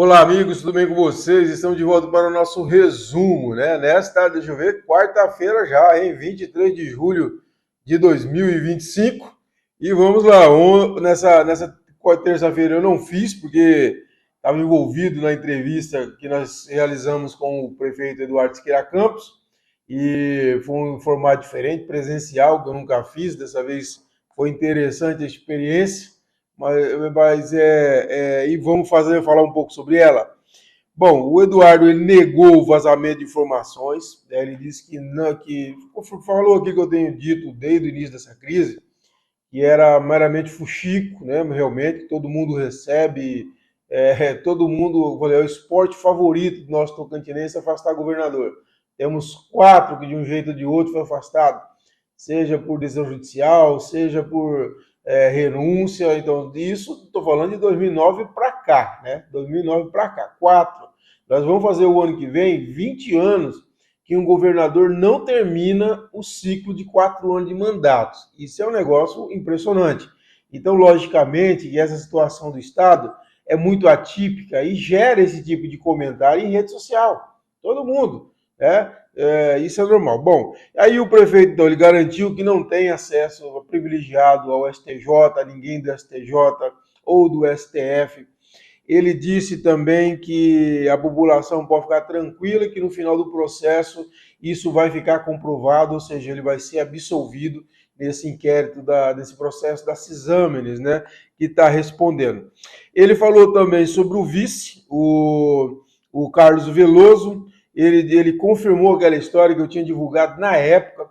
Olá, amigos, tudo bem com vocês? Estamos de volta para o nosso resumo, né? Deixa eu ver, quarta-feira já, hein? 23 de julho de 2025. E vamos lá, nessa terça-feira eu não fiz, porque estava envolvido na entrevista que nós realizamos com o prefeito Eduardo Siqueira Campos, e foi um formato diferente, presencial, que eu nunca fiz. Dessa vez foi interessante a experiência. E vamos falar um pouco sobre ela. Bom, o Eduardo ele negou o vazamento de informações, né? Ele disse que não, que falou aqui que eu tenho dito desde o início dessa crise, que era meramente fuxico, né? Realmente todo mundo recebe, todo mundo, é o esporte favorito do nosso tocantinense é afastar governador. Temos 4 que de um jeito ou de outro foi afastado, seja por decisão judicial, seja por renúncia. Então, isso estou falando de 2009 para cá, né? 2009 para cá, 4. Nós vamos fazer o ano que vem 20 anos que um governador não termina o ciclo de 4 anos de mandatos. Isso é um negócio impressionante. Então, logicamente, essa situação do Estado é muito atípica e gera esse tipo de comentário em rede social. Todo mundo, né? Isso é normal. Bom, aí o prefeito, então, ele garantiu que não tem acesso privilegiado ao STJ, a ninguém do STJ ou do STF. Ele disse também que a população pode ficar tranquila, que no final do processo isso vai ficar comprovado, ou seja, ele vai ser absolvido nesse inquérito, desse processo da Cisâmenes, né, que está respondendo. Ele falou também sobre o vice, o Carlos Veloso. Ele confirmou aquela história que eu tinha divulgado na época,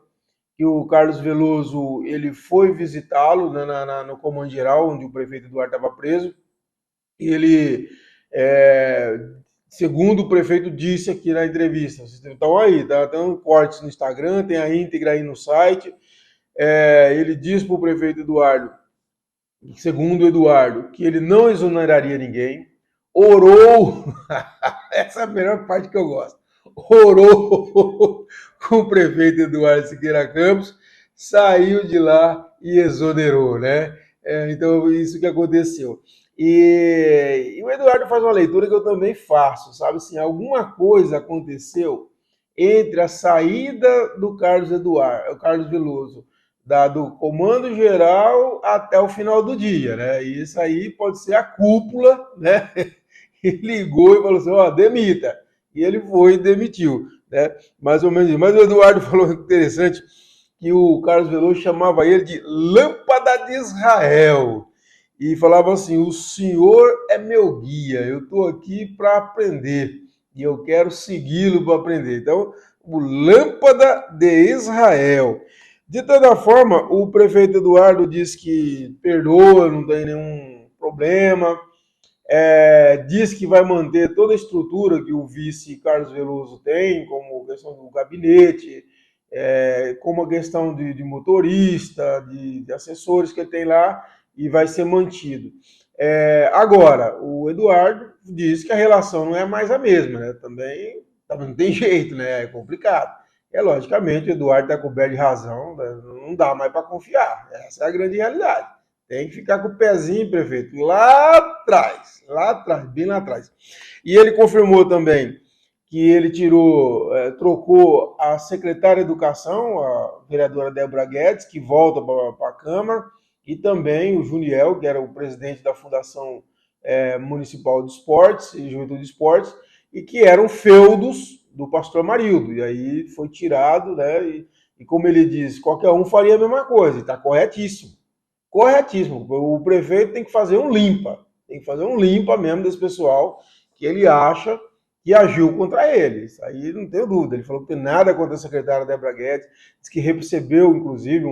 que o Carlos Veloso ele foi visitá-lo, né, no Comando Geral, onde o prefeito Eduardo estava preso. Ele, é, segundo o prefeito disse aqui na entrevista, vocês estão aí, tá? Tem um corte no Instagram, tem a íntegra aí no site. Ele disse para o prefeito Eduardo, segundo o Eduardo, que ele não exoneraria ninguém, orou, essa é a melhor parte que eu gosto, orou com o prefeito Eduardo Siqueira Campos, saiu de lá e exonerou, né? Então, isso que aconteceu. E o Eduardo faz uma leitura que eu também faço, sabe assim, alguma coisa aconteceu entre a saída do o Carlos Veloso, do comando geral até o final do dia, né? E isso aí pode ser a cúpula, né? E ligou e falou assim, ó, demita. E ele foi e demitiu, né? Mais ou menos isso. Mas o Eduardo falou interessante que o Carlos Veloso chamava ele de Lâmpada de Israel. E falava assim, o senhor é meu guia, eu estou aqui para aprender. E eu quero segui-lo para aprender. Então, o Lâmpada de Israel. De toda forma, o prefeito Eduardo diz que perdoa, não tem nenhum problema, diz que vai manter toda a estrutura que o vice Carlos Veloso tem, como a questão do gabinete, como a questão de motorista, de assessores que ele tem lá, e vai ser mantido. Agora, o Eduardo diz que a relação não é mais a mesma, né? Também não tem jeito, né? É complicado. Logicamente, o Eduardo está coberto de razão, né? Não dá mais para confiar. Essa é a grande realidade. Tem que ficar com o pezinho, prefeito, lá atrás, bem lá atrás. E ele confirmou também que ele trocou a secretária de Educação, a vereadora Débora Guedes, que volta para a Câmara, e também o Juniel, que era o presidente da Fundação Municipal de Esportes e Juventude de Esportes, e que eram feudos do pastor Amarildo. E aí foi tirado, né? E como ele diz, qualquer um faria a mesma coisa, e está corretíssimo. Corretíssimo. O prefeito tem que fazer um limpa. Tem que fazer um limpa mesmo desse pessoal que ele acha que agiu contra ele. Isso aí não tenho dúvida. Ele falou que tem nada contra a secretária Débora Guedes. Diz que recebeu, inclusive,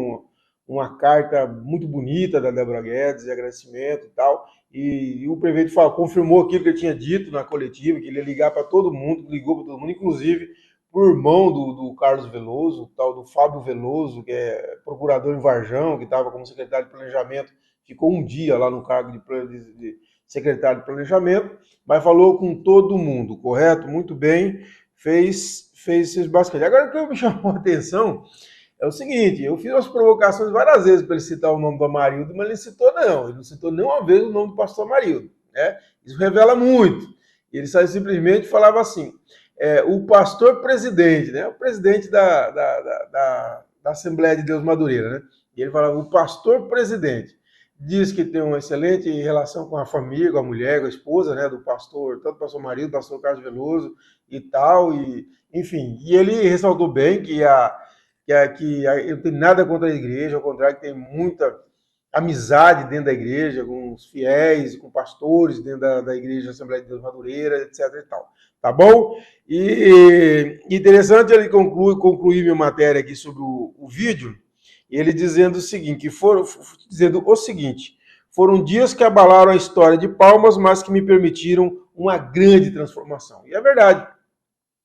uma carta muito bonita da Débora Guedes, de agradecimento e tal. E o prefeito confirmou aquilo que ele tinha dito na coletiva, que ele ia ligar para todo mundo, ligou para todo mundo, inclusive o irmão do Carlos Veloso, o tal do Fábio Veloso, que é procurador em Varjão, que estava como secretário de Planejamento, ficou um dia lá no cargo de secretário de Planejamento, mas falou com todo mundo, correto? Muito bem, fez esses basquete. Agora, o que me chamou a atenção é o seguinte, eu fiz umas provocações várias vezes para ele citar o nome do Amarildo, mas ele citou não, ele não citou nenhuma vez o nome do pastor Amarildo, né? Isso revela muito. Ele simplesmente falava assim, o pastor presidente, né? O presidente da Assembleia de Deus Madureira, né? E ele falava, o pastor presidente diz que tem uma excelente relação com a família, com a mulher, com a esposa, né? Do pastor, tanto o pastor marido, o pastor Carlos Veloso e tal, e enfim. E ele ressaltou bem que ele não tem nada contra a igreja, ao contrário, que tem muita amizade dentro da igreja, com os fiéis, com pastores dentro da igreja Assembleia de Deus Madureira, etc. e tal. Tá bom? E interessante ele concluir minha matéria aqui sobre o vídeo, ele dizendo o seguinte, foram dias que abalaram a história de Palmas, mas que me permitiram uma grande transformação. E é verdade.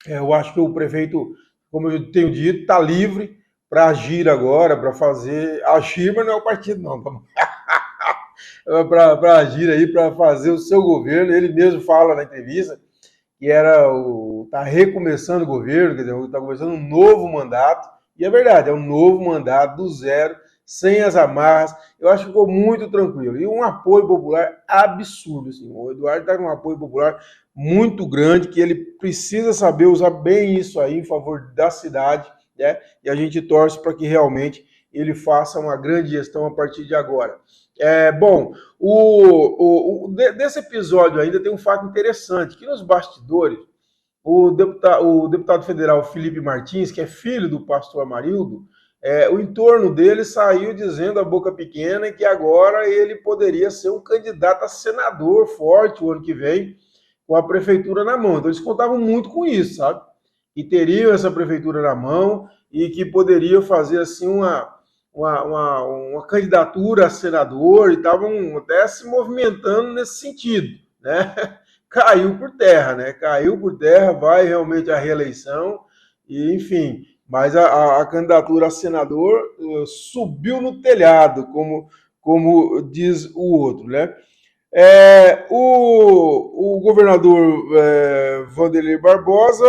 Eu acho que o prefeito, como eu tenho dito, está livre para agir agora, para fazer. Agir, mas não é o partido, não. Tá? Para agir aí, para fazer o seu governo. Ele mesmo fala na entrevista que está recomeçando o governo, quer dizer, está começando um novo mandato. E é verdade, é um novo mandato do zero, sem as amarras. Eu acho que ficou muito tranquilo. E um apoio popular absurdo. Assim. O Eduardo está com um apoio popular muito grande, que ele precisa saber usar bem isso aí em favor da cidade, né? E a gente torce para que realmente ele faça uma grande gestão a partir de agora. Bom, desse episódio ainda tem um fato interessante, que nos bastidores, o deputado federal Felipe Martins, que é filho do pastor Amarildo, o entorno dele saiu dizendo a boca pequena que agora ele poderia ser um candidato a senador forte o ano que vem, com a prefeitura na mão. Então eles contavam muito com isso, sabe? E teriam essa prefeitura na mão e que poderiam fazer assim uma candidatura a senador e estavam até se movimentando nesse sentido, né? Caiu por terra, né? Caiu por terra, vai realmente a reeleição e enfim, mas a candidatura a senador subiu no telhado, como diz o outro, né? O governador Vanderlei Barbosa,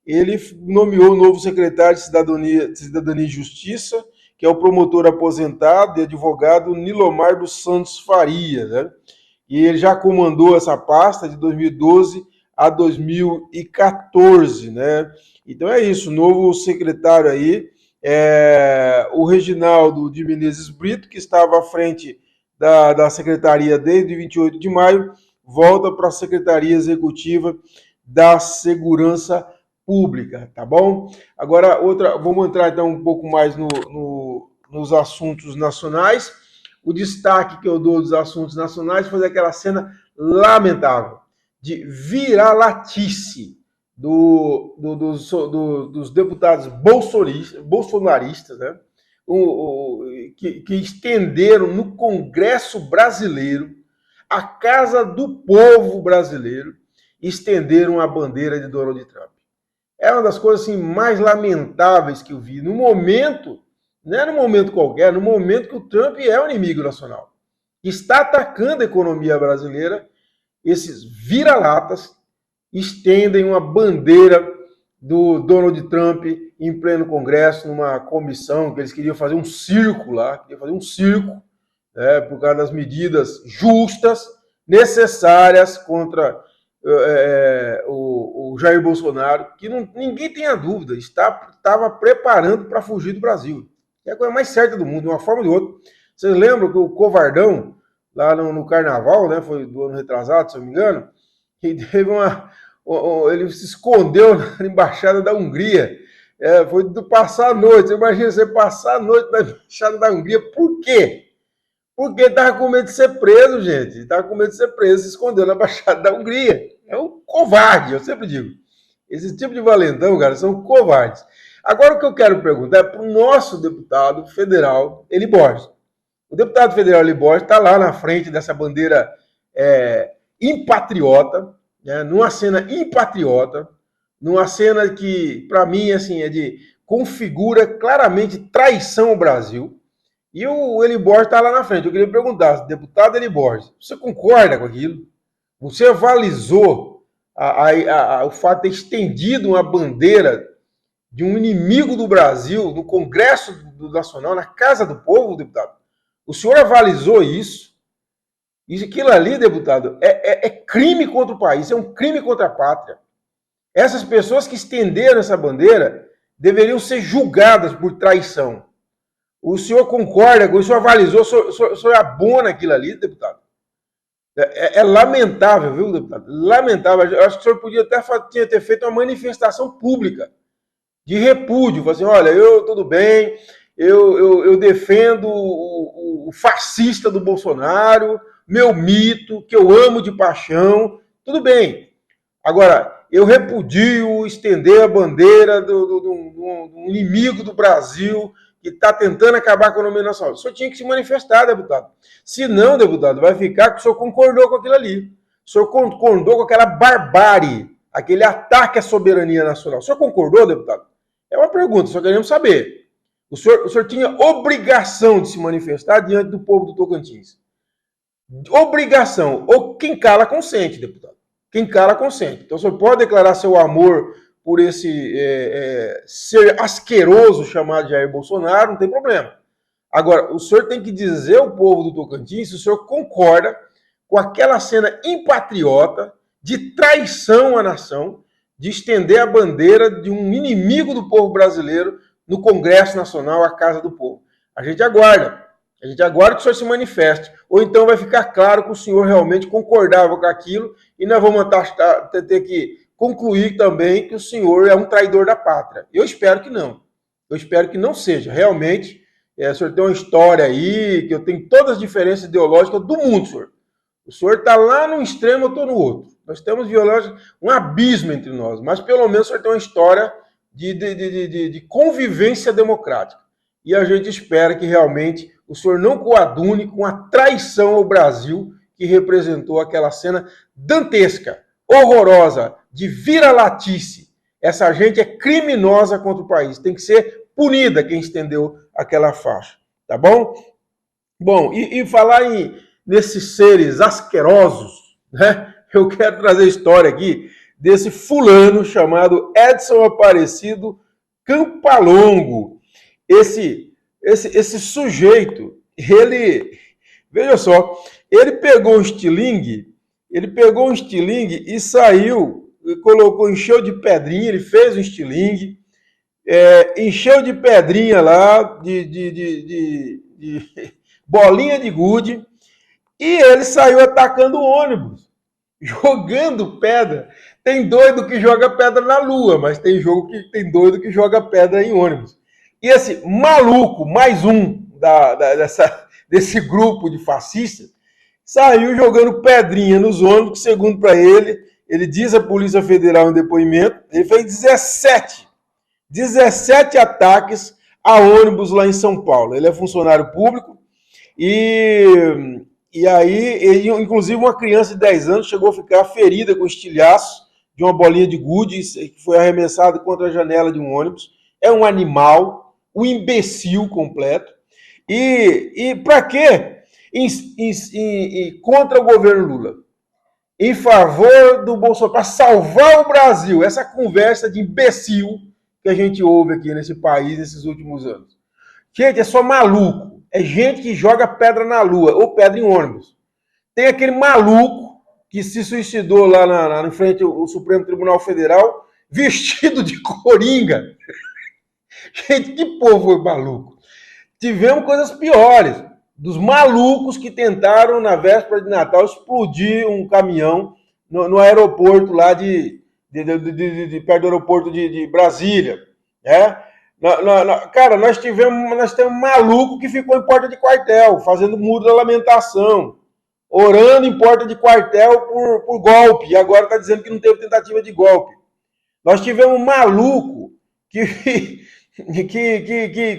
ele nomeou o novo secretário de Cidadania e Justiça, que é o promotor aposentado e advogado Nilomar dos Santos Faria, né? E ele já comandou essa pasta de 2012 a 2014, né? Então é isso, novo secretário aí, o Reginaldo de Menezes Brito, que estava à frente da Secretaria desde 28 de maio, volta para a Secretaria Executiva da Segurança Pública, tá bom? Agora, vamos entrar então um pouco mais nos assuntos nacionais. O destaque que eu dou dos assuntos nacionais foi aquela cena lamentável de viralatice dos deputados bolsonaristas, né? Que estenderam no Congresso Brasileiro, a casa do povo brasileiro, estenderam a bandeira de Donald Trump. É uma das coisas assim, mais lamentáveis que eu vi. No momento, não é no momento qualquer, no momento que o Trump é o inimigo nacional. Está atacando a economia brasileira, esses vira-latas estendem uma bandeira do Donald Trump em pleno Congresso, numa comissão que eles queriam fazer um circo lá, por causa das medidas justas, necessárias contra o Jair Bolsonaro, que ninguém tenha dúvida, estava preparando para fugir do Brasil. É a coisa mais certa do mundo, de uma forma ou de outra. Vocês lembram que o Covardão, lá no Carnaval, né, foi do ano retrasado, se eu não me engano, que teve ele se escondeu na embaixada da Hungria. Foi passar a noite. Imagina você passar a noite na embaixada da Hungria. Por quê? Porque estava com medo de ser preso, gente. Estava com medo de ser preso, se escondeu na embaixada da Hungria. É um covarde, eu sempre digo. Esse tipo de valentão, cara, são covardes. Agora o que eu quero perguntar é para o nosso deputado federal, Eli Borges. O deputado federal Eli Borges está lá na frente dessa bandeira impatriota, né, numa cena impatriota, numa cena que, para mim, assim, configura claramente traição ao Brasil. E o Eli Borges está lá na frente. Eu queria perguntar, deputado Eli Borges, você concorda com aquilo? Você avalizou o fato de ter estendido uma bandeira de um inimigo do Brasil no Congresso Nacional, na Casa do Povo, deputado? O senhor avalizou isso? Isso, aquilo ali, deputado, é crime contra o país, é um crime contra a pátria. Essas pessoas que estenderam essa bandeira deveriam ser julgadas por traição. O senhor concorda com isso? O senhor avalizou, o senhor abona aquilo ali, deputado? É lamentável, viu, deputado? Lamentável. Eu acho que o senhor podia até ter feito uma manifestação pública de repúdio. Assim, olha, tudo bem, eu defendo o fascista do Bolsonaro, meu mito, que eu amo de paixão, tudo bem. Agora, eu repudio estender a bandeira do inimigo do Brasil que está tentando acabar com a economia nacional. O senhor tinha que se manifestar, deputado. Se não, deputado, vai ficar que o senhor concordou com aquilo ali. O senhor concordou com aquela barbárie, aquele ataque à soberania nacional. O senhor concordou, deputado? É uma pergunta, só queremos saber. O senhor tinha obrigação de se manifestar diante do povo do Tocantins. Obrigação. Ou quem cala consente, deputado. Quem cala consente. Então, o senhor pode declarar seu amor por esse ser asqueroso chamado Jair Bolsonaro, não tem problema. Agora, o senhor tem que dizer ao povo do Tocantins se o senhor concorda com aquela cena impatriota de traição à nação, de estender a bandeira de um inimigo do povo brasileiro no Congresso Nacional, a Casa do Povo. A gente aguarda que o senhor se manifeste. Ou então vai ficar claro que o senhor realmente concordava com aquilo e nós vamos ter que concluir também que o senhor é um traidor da pátria. Eu espero que não. Eu espero que não seja. Realmente, o senhor tem uma história aí, que eu tenho todas as diferenças ideológicas do mundo, senhor. O senhor está lá num extremo, eu estou no outro. Nós temos um abismo entre nós, mas pelo menos o senhor tem uma história de convivência democrática. E a gente espera que realmente o senhor não coadune com a traição ao Brasil que representou aquela cena dantesca, horrorosa, de vira-latice. Essa gente é criminosa contra o país. Tem que ser punida quem estendeu aquela faixa. Tá bom? Bom, e falar nesses seres asquerosos, né? Eu quero trazer a história aqui desse fulano chamado Edson Aparecido Campalongo. Esse sujeito, veja só, ele pegou um estilingue e saiu, encheu de pedrinha, ele fez um estilingue, encheu de pedrinha lá, de bolinha de gude, e ele saiu atacando o ônibus, jogando pedra. Tem doido que joga pedra na lua, mas tem doido que joga pedra em ônibus. E esse maluco, mais um desse grupo de fascistas, saiu jogando pedrinha nos ônibus, que segundo para ele diz à Polícia Federal em depoimento, ele fez 17 ataques a ônibus lá em São Paulo. Ele é funcionário público e aí, inclusive uma criança de 10 anos chegou a ficar ferida com estilhaço de uma bolinha de gude que foi arremessada contra a janela de um ônibus. É um animal, um imbecil completo. E para quê? Contra o governo Lula. Em favor do Bolsonaro, para salvar o Brasil. Essa conversa de imbecil que a gente ouve aqui nesse país nesses últimos anos. Gente, é só maluco. É gente que joga pedra na lua ou pedra em ônibus. Tem aquele maluco que se suicidou lá em frente ao Supremo Tribunal Federal vestido de coringa. Gente, que povo maluco. Tivemos coisas piores. Dos malucos que tentaram, na véspera de Natal, explodir um caminhão no aeroporto lá perto do aeroporto de Brasília. Cara, nós temos um maluco que ficou em porta de quartel, fazendo muro da lamentação, orando em porta de quartel por golpe, e agora está dizendo que não teve tentativa de golpe. Nós tivemos um maluco que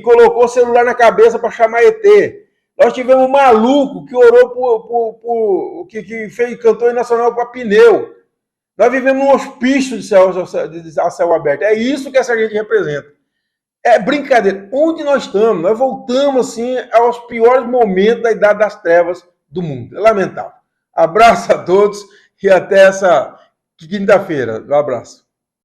colocou o celular na cabeça para chamar ET. Nós tivemos um maluco que orou que cantou em nacional para pneu. Nós vivemos um hospício de céu aberto. É isso que essa gente representa. É brincadeira. Onde nós estamos? Nós voltamos assim aos piores momentos da Idade das Trevas do mundo. É lamentável. Abraço a todos e até essa quinta-feira. Um abraço.